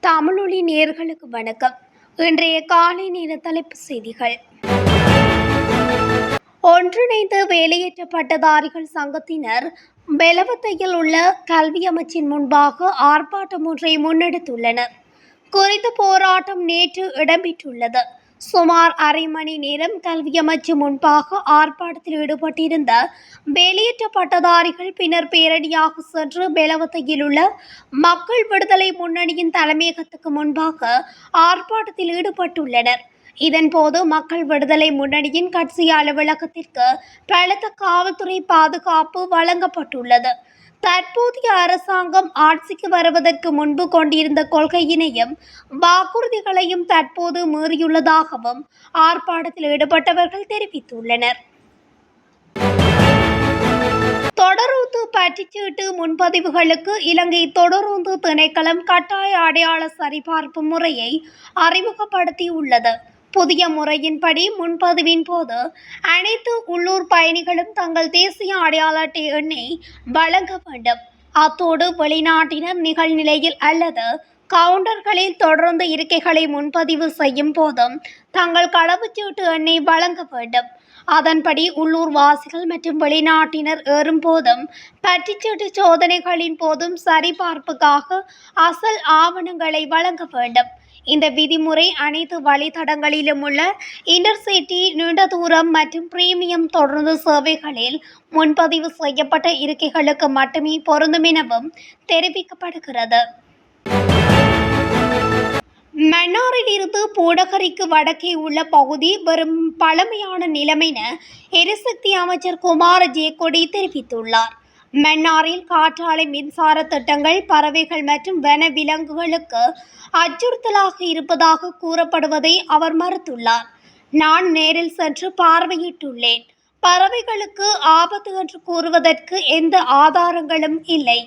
தமிழொலி நேயர்களுக்கு வணக்கம். இன்றைய காலை நேர தலைப்புச் செய்திகள். ஒன்றிணைந்த வேலையற்ற பட்டதாரிகள் சங்கத்தினர் பெலவத்தையில் உள்ள கல்வி அமைச்சின் முன்பாக ஆர்ப்பாட்டம் ஒன்றை முன்னெடுத்துள்ளனர். குறித்த போராட்டம் நேற்று இடம்பெற்றுள்ளது. சுமார் அரை மணி நேரம் கல்வி அமைச்சு முன்பாக ஆர்ப்பாட்டத்தில் ஈடுபட்டிருந்த வேலையற்ற பட்டதாரிகள் பின்னர் பேரணியாக சென்று பெலவத்தையில் உள்ள மக்கள் விடுதலை முன்னணியின் தலைமையகத்துக்கு முன்பாக ஆர்ப்பாட்டத்தில் ஈடுபட்டுள்ளனர். இதன்போது மக்கள் விடுதலை முன்னணியின் கட்சி அலுவலகத்திற்கு பலத்த காவல்துறை பாதுகாப்பு வழங்கப்பட்டுள்ளது. தற்போதைய அரசாங்கம் ஆட்சிக்கு வருவதற்கு முன்பு கொண்டிருந்த கொள்கையினையும் வாக்குறுதிகளையும் தற்போது மீறியுள்ளதாகவும் ஆர்ப்பாட்டத்தில் ஈடுபட்டவர்கள் தெரிவித்துள்ளனர். தொடருந்து பற்றுச்சீட்டு முன்பதிவுகளுக்கு இலங்கை தொடருந்து திணைக்களம் கட்டாய அடையாள சரிபார்ப்பு முறையை அறிமுகப்படுத்தியுள்ளது. புதிய முறையின்படி முன்பதிவின் போது அனைத்து உள்ளூர் பயணிகளும் தங்கள் தேசிய அடையாள அட்டை எண்ணை வழங்க வேண்டும். அத்தோடு வெளிநாட்டினர் நிகழ்நிலையில் அல்லது கவுண்டர்களில் தொடர்ந்து இருக்கைகளை முன்பதிவு செய்யும் போதும் தங்கள் கடவுச்சீட்டு எண்ணை வழங்க வேண்டும். அதன்படி உள்ளூர் வாசிகள் மற்றும் வெளிநாட்டினர் ஏறும் போதும் பற்றுச்சீட்டு சோதனைகளின் போதும் சரிபார்ப்புக்காக அசல் ஆவணங்களை வழங்க வேண்டும். இந்த விதிமுறை அனைத்து வழித்தடங்களிலும் உள்ள இன்டர்சிட்டி, நீண்ட தூரம் மற்றும் பிரீமியம் தொடர்ந்து சேவைகளில் முன்பதிவு செய்யப்பட்ட இருக்கைகளுக்கு மட்டுமே பொருந்தும் எனவும் தெரிவிக்கப்படுகிறது. மன்னாரில் இருந்து பூடகரிக்கு வடக்கே உள்ள பகுதி வெறும் பழமையான நிலைமை என எரிசக்தி அமைச்சர் குமார ஜெயக்கொடி தெரிவித்துள்ளார். மன்னாரில் காற்றாலை மின்சார திட்டங்கள் பறவைகள் மற்றும் வன விலங்குகளுக்கு அச்சுறுத்தலாக இருப்பதாக கூறப்படுவதை அவர் மறுத்துள்ளார். நான் நேரில் சென்று பார்வையிட்டுள்ளேன். பறவைகளுக்கு ஆபத்து என்று கூறுவதற்கு எந்த ஆதாரங்களும் இல்லை.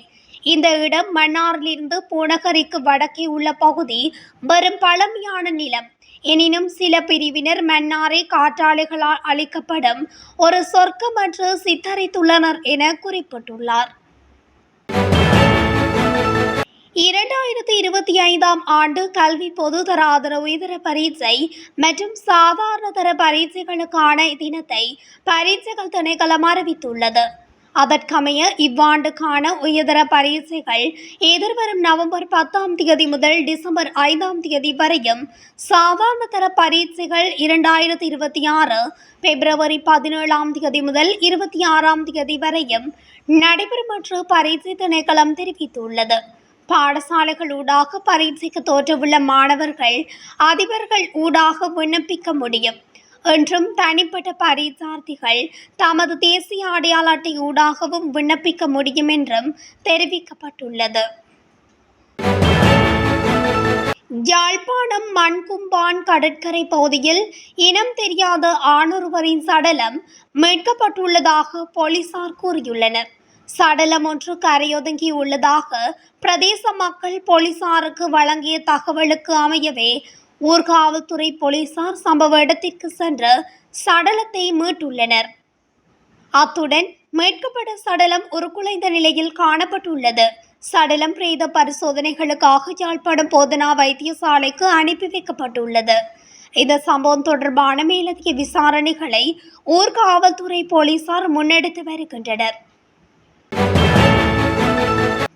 இந்த இடம் மன்னாரிலிருந்து பூநகரிக்கு வடக்கே உள்ள பகுதி வெறும் பழமையான நிலம். எனினும் சில பிரிவினர் மன்னாரை காற்றாலைகளால் அளிக்கப்படும் ஒரு சொர்க்கம் என்று சித்தரித்துள்ளனர் என குறிப்பிட்டுள்ளார். 2025 ஆண்டு கல்வி பொதுதர ஆதரவு இதர பரீட்சை மற்றும் சாதாரண தர பரீட்சைகளுக்கான தினத்தை பரீட்சைகள் திணைக்களம் அறிவித்துள்ளது. அதற்கமைய இவ்வாண்டுக்கான உயர்தர பரீட்சைகள் எதிர்வரும் நவம்பர் 10 முதல் டிசம்பர் 5 வரையும், சாதாரண தர பரீட்சைகள் 2026 பிப்ரவரி 17 முதல் 26 வரையும் நடைபெறும் என்று பரீட்சை திணைக்களம் தெரிவித்துள்ளது. பாடசாலைகள் ஊடாக பரீட்சைக்கு தோற்றவுள்ள மாணவர்கள் அதிபர்கள் ஊடாக விண்ணப்பிக்க முடியும் என்றும் தனிப்பட்ட பரீட்சார்த்திகள் தமது தேசிய அடையாள அட்டை ஊடாகவும் விண்ணப்பிக்க முடியும் என்றும் தெரிவிக்கப்பட்டுள்ளது. யாழ்ப்பாணம் மண்கும்பான் கடற்கரை பகுதியில் இனம் தெரியாத ஆணொருவரின் சடலம் மீட்கப்பட்டுள்ளதாக போலீசார் கூறியுள்ளனர். சடலம் ஒன்று கரையொதுங்கி உள்ளதாக பிரதேச மக்கள் போலீசாருக்கு வழங்கிய தகவலுக்கு அமையவே ஊர்காவல்துறை போலீசார் சம்பவ இடத்திற்கு சென்று சடலத்தை மீட்டுள்ளனர். அத்துடன் மீட்கப்பட்ட சடலம் உருக்குலைந்த நிலையில் காணப்பட்டுள்ளது. சடலம் பிரேத பரிசோதனைகளுக்காக யாழ்ப்பாணம் போதனா வைத்தியசாலைக்கு அனுப்பி வைக்கப்பட்டுள்ளது. இந்த சம்பவம் தொடர்பான மேலதிக விசாரணைகளை ஊர்காவல்துறை போலீசார் முன்னெடுத்து வருகின்றனர்.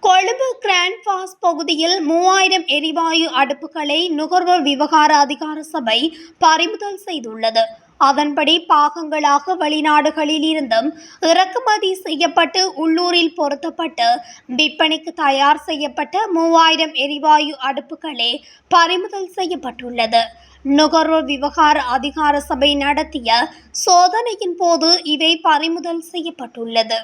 கொழும்பு கிராண்ட் பாஸ் பகுதியில் 3000 எரிவாயு அடுப்புகளை நுகர்வோர் விவகார அதிகார சபை பறிமுதல் செய்துள்ளது. அதன்படி பாகங்களாக வெளிநாடுகளில் இருந்தும் இறக்குமதி செய்யப்பட்டு உள்ளூரில் பொருத்தப்பட்டு விற்பனைக்கு தயார் செய்யப்பட்ட 3000 எரிவாயு அடுப்புகளே பறிமுதல் செய்யப்பட்டுள்ளது. நுகர்வோர் விவகார அதிகார சபை நடத்திய சோதனையின் போது இவை பறிமுதல் செய்யப்பட்டுள்ளது.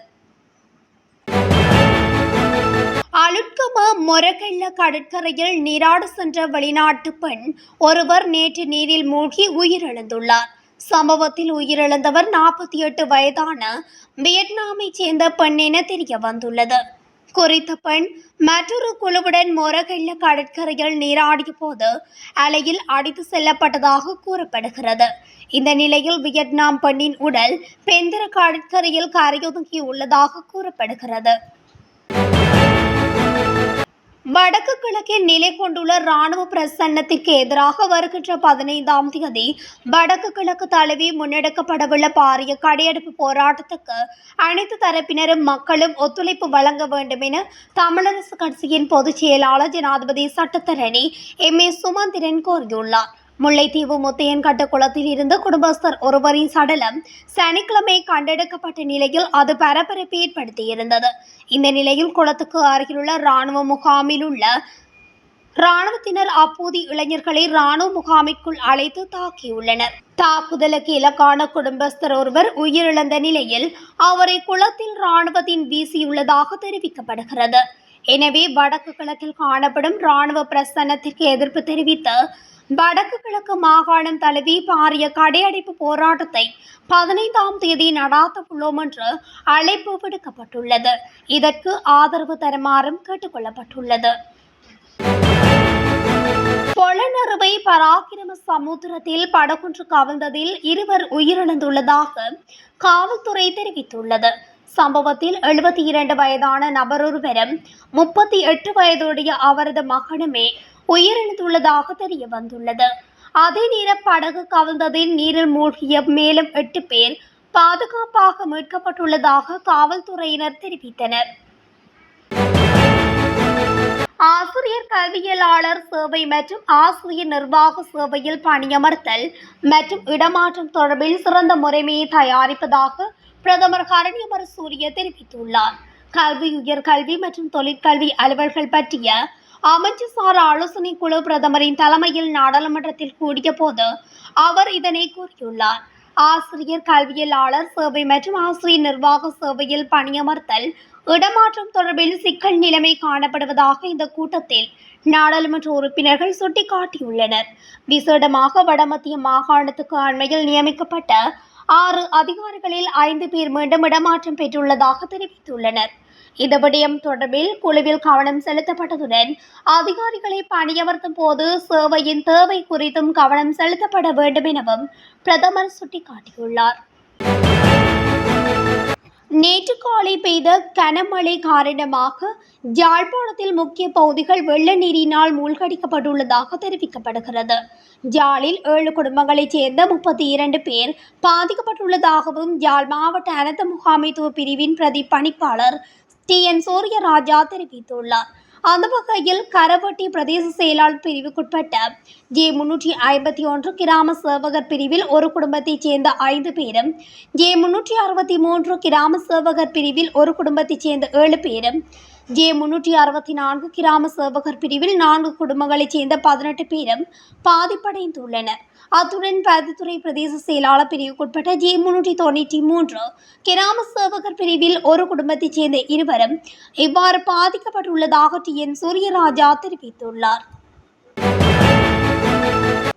அலுட்கம மொரகெல்ல கடற்கரையில் நீராட சென்ற வெளிநாட்டு பெண் ஒருவர் நேற்று நீரில் மூழ்கி உயிரிழந்துள்ளார். சம்பவத்தில் உயிரிழந்தவர் 48 வயதான வியட்நாமை சேர்ந்த பெண் என தெரிய வந்துள்ளது. குறித்த பெண் மற்றொரு குழுவுடன் மொரகெல்ல கடற்கரையில் நீராடிய போது அலையில் அடித்து செல்லப்பட்டதாக கூறப்படுகிறது. இந்த நிலையில் வியட்நாம் பெண்ணின் உடல் பெந்தர கடற்கரையில் கரையொதுங்கி உள்ளதாக கூறப்படுகிறது. வடக்கு கிழக்கில் நிலை கொண்டுள்ள இராணுவ பிரசன்னத்திற்கு எதிராக வருகின்ற 15ஆம் தேதி வடக்கு கிழக்கு தழுவி முன்னெடுக்கப்படவுள்ள பாரிய கடையெடுப்பு போராட்டத்துக்கு அனைத்து தரப்பினரும் மக்களும் ஒத்துழைப்பு வழங்க வேண்டும் என தமிழரசு கட்சியின் பொதுச் செயலாளர் ஜனாதிபதி சட்டத்தரணி எம்.ஏ. சுமந்திரன் கோரியுள்ளார். முல்லைத்தீவு முத்தையன் கட்டு குளத்தில் இருந்து குடும்பஸ்தர் ஒருவரின் சடலம் சனிக்கிழமை கண்டெடுக்கப்பட்ட நிலையில் அது பரபரப்பை ஏற்படுத்தியிருந்தது. இந்த நிலையில் குளத்துக்கு அருகிலுள்ள இராணுவ முகாமில் உள்ள இராணுவத்தினர் அப்போது இளைஞர்களை இராணுவ முகாமிற்குள் அழைத்து தாக்கியுள்ளனர். தாக்குதலுக்கு இலக்கான குடும்பஸ்தர் ஒருவர் உயிரிழந்த நிலையில் அவரை குளத்தில் இராணுவத்தின் வீசியுள்ளதாக தெரிவிக்கப்படுகிறது. எனவே வடக்கு கிழக்கில் காணப்படும் இராணுவ பிரசன்னத்திற்கு எதிர்ப்பு தெரிவித்து வடக்கு கிழக்கு மாகாணம் தழுவி பாரிய கடையடைப்பு போராட்டத்தை 15ஆம் தேதி நடாத்த உள்ளோம் என்று அழைப்பு விடுக்கப்பட்டுள்ளது. இதற்கு ஆதரவு தருமாறும் கேட்டுக்கொள்ளப்பட்டுள்ளது. பொலனறுவை பராக்கிரம சமுத்திரத்தில் படகொன்று கவிழ்ந்ததில் 2 உயிரிழந்துள்ளதாக காவல்துறை தெரிவித்துள்ளது. சம்பவத்தில் 72 வயதான நபரொருவரும் 38 வயதுடைய அவரது மகனுமே உயிரிழந்துள்ளதாக தெரிய வந்துள்ளது. அதே நேரம் படகு கவிழ்ந்ததில் நீரில் மூழ்கிய மேலும் 8 பேர் பாதுகாப்பாக மீட்கப்பட்டுள்ளதாக காவல்துறையினர் தெரிவித்தனர். ஆசிரியர் கல்வியலாளர் சேவை மற்றும் ஆசிரியர் நிர்வாக சேவையில் பணியமர்த்தல் மற்றும் இடமாற்றம் தொடர்பில் சிறந்த முறைமையை தயாரிப்பதாக பிரதமர் ஹரணி அமரசூரிய தெரிவித்துள்ளார். கல்வி, உயர்கல்வி மற்றும் தொழிற்கல்வி அலுவல்கள் பற்றிய அமைச்சர் ஆலோசனை குழு பிரதமரின் தலைமையில் நாடாளுமன்றத்தில் கூடிய போது அவர் இதனை கூறியுள்ளார். ஆசிரியர் கல்வியலாளர் சேவை மற்றும் ஆசிரியர் நிர்வாக சேவையில் பணியமர்த்தல் இடமாற்றம் தொடர்பில் சிக்கல் நிலைமை காணப்படுவதாக இந்த கூட்டத்தில் நாடாளுமன்ற உறுப்பினர்கள் சுட்டிக்காட்டியுள்ளனர். விசேடமாக வடமத்திய மாகாணத்துக்கு அண்மையில் நியமிக்கப்பட்ட 6 அதிகாரிகளில் 5 பேர் மீண்டும் இடமாற்றம் பெற்றுள்ளதாக தெரிவித்துள்ளனர். இந்த விடயம் தொடர்பில் குழுவில் கவனம் செலுத்தப்பட்டதுடன் அதிகாரிகளை பணியமர்த்தும் போது சேவையின் தேவை குறித்தும் கவனம் செலுத்தப்பட வேண்டும் எனவும் பிரதமர் சுட்டிக்காட்டியுள்ளார். நேற்று காலை பெய்த கனமழை காரணமாக யாழ்ப்பாணத்தில் முக்கிய பகுதிகள் வெள்ள நீரினால் மூழ்கடிக்கப்பட்டுள்ளதாக தெரிவிக்கப்படுகிறது. யாழில் 7 குடும்பங்களைச் சேர்ந்த 32 பேர் பாதிக்கப்பட்டுள்ளதாகவும் யாழ் மாவட்ட அனர்த்த முகாமைத்துவ பிரிவின் பிரதி பணிப்பாளர் TN சூரியராஜா தெரிவித்துள்ளார். அந்த வகையில் கரவட்டி பிரதேச செயலாளர் பிரிவுக்குட்பட்ட J351 கிராம சேவகர் பிரிவில் ஒரு குடும்பத்தைச் சேர்ந்த 5 பேரும், J363 கிராம சேவகர் பிரிவில் ஒரு குடும்பத்தைச் சேர்ந்த 7 பேரும், J364 கிராம சேவகர் பிரிவில் 4 குடும்பங்களைச் சேர்ந்த 18 பேரும் பாதிப்படைந்துள்ளனர். அத்துடன் பருத்தித்துறை பிரதேச செயலாளர் பிரிவுக்குட்பட்ட J393 கிராம சேவகர் பிரிவில் ஒரு குடும்பத்தைச் சேர்ந்த 2 இவ்வாறு பாதிக்கப்பட்டுள்ளதாக TN சூரியராஜா தெரிவித்துள்ளார்.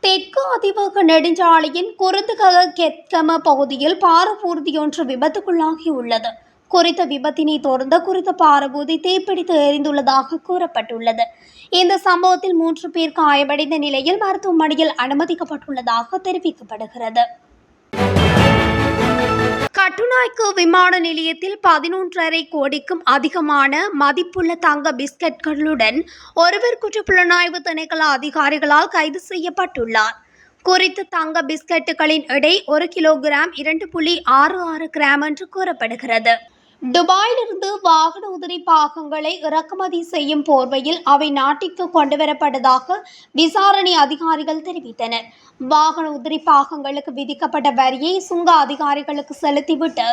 தெற்கு அதிவேக நெடுஞ்சாலையின் குருந்துகல கெத்கம பகுதியில் பாரபூர்தியொன்று விபத்துக்குள்ளாகியுள்ளது. குறித்த விபத்தினை தொடர்ந்து குறித்த பாரபூதி தீப்பிடித்து எரிந்துள்ளதாக கூறப்பட்டுள்ளது. இந்த சம்பவத்தில் 3 பேர் காயமடைந்த நிலையில் மருத்துவமனையில் அனுமதிக்கப்பட்டுள்ளதாக தெரிவிக்கப்படுகிறது. கட்டுநாய்க்கு விமான நிலையத்தில் 11.5 கோடிக்கும் அதிகமான மதிப்புள்ள தங்க பிஸ்கட்களுடன் ஒருவர் குற்றப்புலனாய்வு திணைக்கள அதிகாரிகளால் கைது செய்யப்பட்டுள்ளார். குறித்த தங்க பிஸ்கட்டுகளின் எடை 1 கிலோகிராம் 2.66 கிராம் என்று கூறப்படுகிறது. துபாயிலிருந்து வாகன உதிரி பாகங்களை இறக்குமதி செய்யும் போர்வையில் அவை நாட்டிற்கு கொண்டுவரப்பட்டதாக விசாரணை அதிகாரிகள் தெரிவித்தனர். வாகன உதிரி பாகங்களுக்கு விதிக்கப்பட்ட வரியை சுங்க அதிகாரிகளுக்கு செலுத்திவிட்டு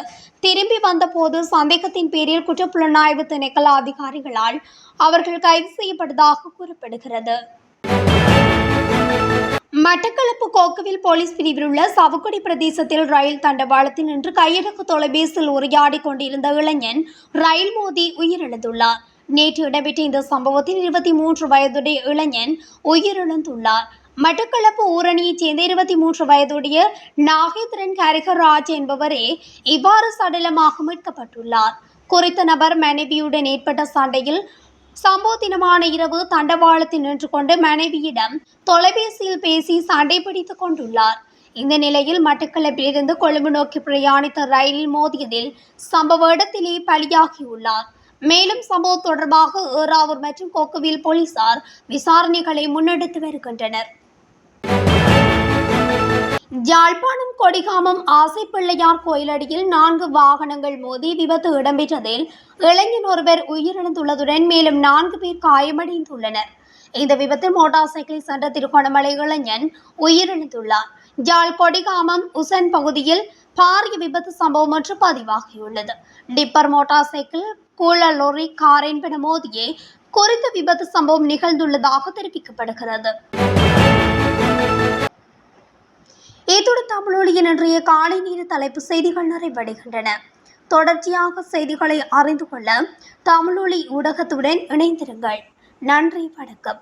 திரும்பி வந்தபோது சந்தேகத்தின் பேரில் குற்றப்புலனாய்வு திணைக்கள அதிகாரிகளால் அவர்கள் கைது செய்யப்பட்டதாக கூறப்படுகிறது. மட்டக்களப்பு கோக்கவில் போலீஸ் பிரிவில் உள்ள சவுக்குடி பிரதேசத்தில் ரயில் தண்டவாளத்தில் நின்று கையடக்க தொலைபேசியில் உரையாடி கொண்டிருந்த இளைஞன் ரயில் மோதி உயிரிழந்துள்ளார். நேற்று இடம்பெற்ற இந்த சம்பவத்தில் 23 வயதுடைய இளைஞன் உயிரிழந்துள்ளார். மட்டக்களப்பு ஊரணியைச் சேர்ந்த 23 வயதுடைய நாகேந்திரன் கரிகராஜ் என்பவரே இவ்வாறு சடலமாக மீட்கப்பட்டுள்ளார். குறித்த நபர் மனைவியுடன் ஏற்பட்ட சண்டையில் சம்பவ தினமான இரவு தண்டவாளத்தில் நின்று கொண்டு மனைவியிடம் தொலைபேசியில் பேசி சண்டை பிடித்துக் கொண்டுள்ளார். இந்த நிலையில் மட்டக்களப்பிலிருந்து கொழும்பு நோக்கி பிரயாணித்த ரயிலில் மோதியதில் சம்பவ இடத்திலே பலியாகியுள்ளார். மேலும் சம்பவம் தொடர்பாக ஏறாவூர் மற்றும் கொக்குவில் போலீசார் விசாரணைகளை முன்னெடுத்து வருகின்றனர். யாழ்ப்பாணம் கொடிகாமம் ஆசைப்பிள்ளையார் கோயிலடியில் 4 வாகனங்கள் மோதி விபத்து இடம்பெற்றதில் இளைஞன் ஒருவர் உயிரிழந்துள்ளதுடன் மேலும் 4 பேர் காயமடைந்துள்ளனர். இந்த விபத்தில் மோட்டார் சைக்கிளில் சென்ற திருகோணமலை இளைஞன் உயிரிழந்துள்ளார். யாழ் கொடிகாமம் உசன் பகுதியில் பாரிய விபத்து சம்பவம் ஒன்று பதிவாகியுள்ளது. டிப்பர் மோட்டார் சைக்கிள் கூல லொரி கார் என்பன மோதியே குறித்த விபத்து சம்பவம் நிகழ்ந்துள்ளதாக தெரிவிக்கப்படுகிறது. இத்துடன் தமிழொலியின் இன்றைய காலை நேர தலைப்பு செய்திகள் நிறைவடைகின்றன. தொடர்ச்சியாக செய்திகளை அறிந்து கொள்ள தமிழொலி ஊடகத்துடன் இணைந்திருங்கள். நன்றி, வணக்கம்.